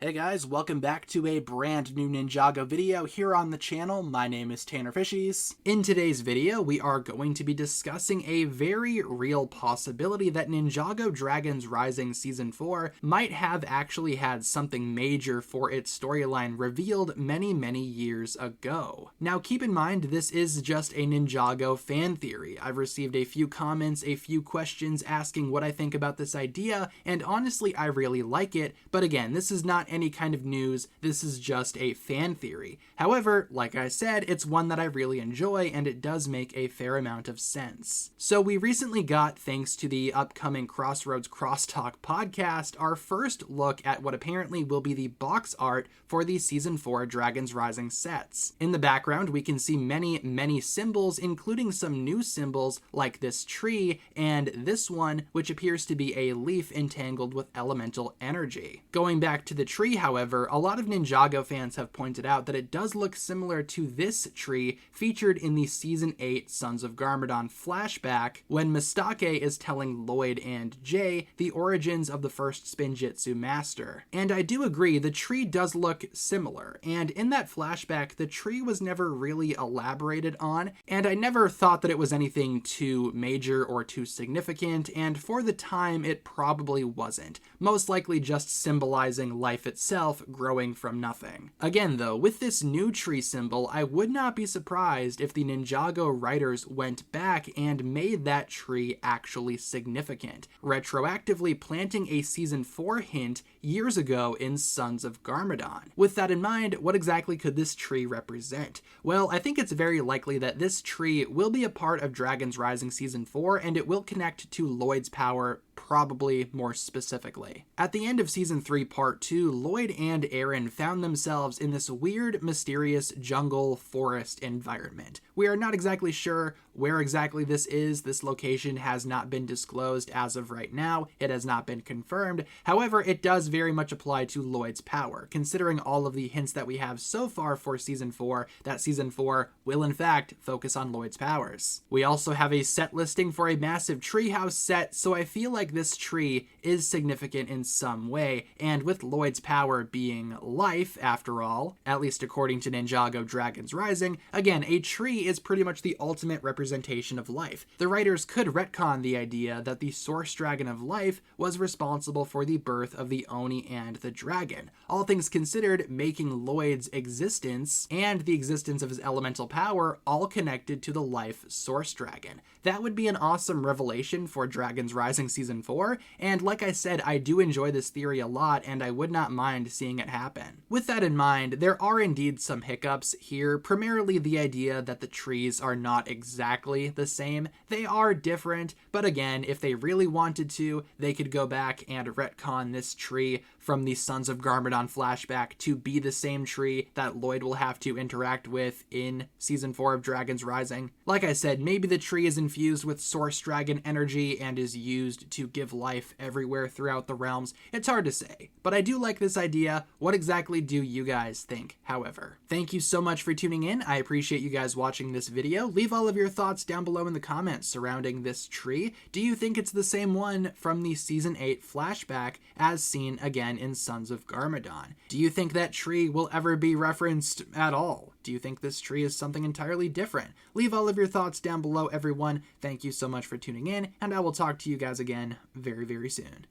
Hey guys, welcome back to a brand new Ninjago video here on the channel. My name is TannerFishies. In today's video, we are going to be discussing a very real possibility that Ninjago Dragons Rising Season 4 might have actually had something major for its storyline revealed many years ago. Now keep in mind, this is just a Ninjago fan theory. I've received a few comments, a few questions asking what I think about this idea, and honestly I really like it, but again, this is not any kind of news, this is just a fan theory. However, like I said, it's one that I really enjoy and it does make a fair amount of sense. So we recently got, thanks to the upcoming Crossroads Crosstalk podcast, our first look at what apparently will be the box art for the Season 4 Dragons Rising sets. In the background, we can see many symbols, including some new symbols like this tree and this one, which appears to be a leaf entangled with elemental energy. Going back to the tree, however, a lot of Ninjago fans have pointed out that it does look similar to this tree featured in the Season 8 Sons of Garmadon flashback when Mistake is telling Lloyd and Jay the origins of the first Spinjitzu master. And I do agree, the tree does look similar, and in that flashback, the tree was never really elaborated on, and I never thought that it was anything too major or too significant, and for the time, it probably wasn't. Most likely just symbolizing life itself growing from nothing. Again though, with this new tree symbol, I would not be surprised if the Ninjago writers went back and made that tree actually significant, retroactively planting a Season 4 hint years ago in Sons of Garmadon. With that in mind, what exactly could this tree represent? Well, I think it's very likely that this tree will be a part of Dragons Rising Season 4 and it will connect to Lloyd's power, probably more specifically. At the end of Season 3 Part 2, Lloyd and Aaron found themselves in this weird, mysterious jungle forest environment. We are not exactly sure where exactly this is. This location has not been disclosed as of right now. It has not been confirmed. However, it does very much apply to Lloyd's power, considering all of the hints that we have so far for Season 4, that Season 4 will in fact focus on Lloyd's powers. We also have a set listing for a massive treehouse set, so I feel like this tree is significant in some way, and with Lloyd's power being life, after all, at least according to Ninjago Dragons Rising, again, a tree is pretty much the ultimate representation of life. The writers could retcon the idea that the source dragon of life was responsible for the birth of the Oni and the dragon, all things considered making Lloyd's existence and the existence of his elemental power all connected to the life source dragon. That would be an awesome revelation for Dragons Rising Season 4, and like I said, I do enjoy this theory a lot and I would not mind seeing it happen. With that in mind, there are indeed some hiccups here, primarily the idea that the trees are not exactly the same. They are different, but again, if they really wanted to, they could go back and retcon this tree from the Sons of Garmadon flashback to be the same tree that Lloyd will have to interact with in Season 4 of Dragons Rising. Like I said, maybe the tree is infused with source dragon energy and is used to give life everywhere throughout the realms. It's hard to say, but I do like this idea. What exactly do you guys think, however? Thank you so much for tuning in. I appreciate you guys watching this video. Leave all of your thoughts down below in the comments surrounding this tree. Do you think it's the same one from the Season 8 flashback as seen again in Sons of Garmadon? Do you think that tree will ever be referenced at all? Do you think this tree is something entirely different? Leave all of your thoughts down below, everyone. Thank you so much for tuning in, and I will talk to you guys again very soon.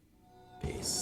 Peace.